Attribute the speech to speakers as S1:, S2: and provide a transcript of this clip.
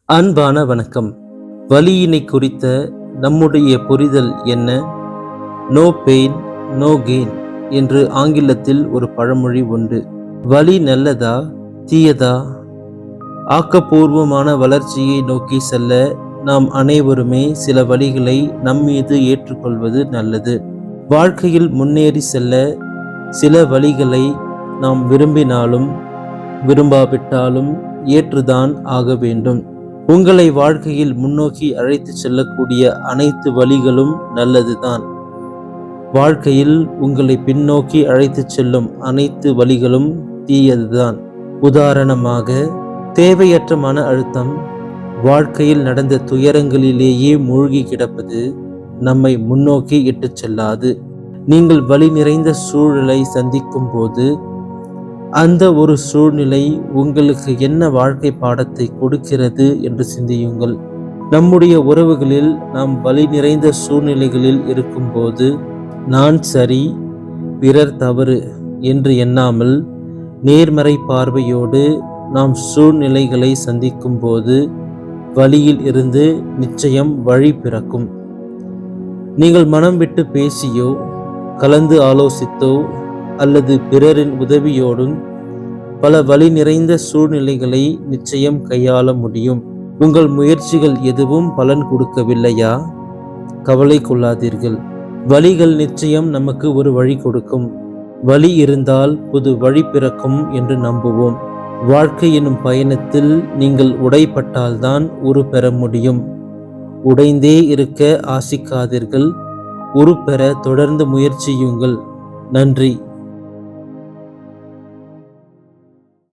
S1: அன்பான வணக்கம். வலியினை குறித்த நம்முடைய புரிதல் என்ன? நோ பெயின் நோ கெயின் என்று ஆங்கிலத்தில் ஒரு பழமொழி உண்டு. வலி நல்லதா தீயதா? ஆக்கப்பூர்வமான வளர்ச்சியை நோக்கி செல்ல நாம் அனைவருமே சில வலிகளை நம்மீது ஏற்றுக்கொள்வது நல்லது. வாழ்க்கையில் முன்னேறி செல்ல சில வலிகளை நாம் விரும்பினாலும் விரும்பாவிட்டாலும் ஏற்றுதான் ஆக வேண்டும். உங்களை வாழ்க்கையில் முன்னோக்கி அழைத்து செல்லக்கூடிய அனைத்து வழிகளும் நல்லதுதான். வாழ்க்கையில் உங்களை பின்னோக்கி அழைத்து செல்லும் அனைத்து வழிகளும் தீயதுதான். உதாரணமாக, தேவையற்ற மன அழுத்தம், வாழ்க்கையில் நடந்த துயரங்களிலேயே மூழ்கி கிடப்பது நம்மை முன்னோக்கி இட்டுச் செல்லாது. நீங்கள் வலி நிறைந்த சூழலை சந்திக்கும் போது அந்த ஒரு சூழ்நிலை உங்களுக்கு என்ன வாழ்க்கை பாடத்தை கொடுக்கிறது என்று சிந்தியுங்கள். நம்முடைய உறவுகளில் நாம் வலி நிறைந்த சூழ்நிலைகளில் இருக்கும்போது நான் சரி பிறர் தவறு என்று எண்ணாமல் நேர்மறை பார்வையோடு நாம் சூழ்நிலைகளை சந்திக்கும் போது வலியில் இருந்து நிச்சயம் வழி பிறக்கும். நீங்கள் மனம் விட்டு பேசியோ கலந்து ஆலோசித்தோ அல்லது பிறரின் உதவியோடும் பல வலி நிறைந்த சூழ்நிலைகளை நிச்சயம் கையாள முடியும். உங்கள் முயற்சிகள் எதுவும் பலன் கொடுக்கவில்லையா? கவலை கொள்ளாதீர்கள். வலிகள் நிச்சயம் நமக்கு ஒரு வழி கொடுக்கும். வலி இருந்தால் புது வழி பிறக்கும் என்று நம்புவோம். வாழ்க்கை எனும் பயணத்தில் நீங்கள் உடைப்பட்டால்தான் உரு பெற முடியும். உடைந்தே இருக்க ஆசிக்காதீர்கள். உரு பெற தொடர்ந்து முயற்சியுங்கள். நன்றி.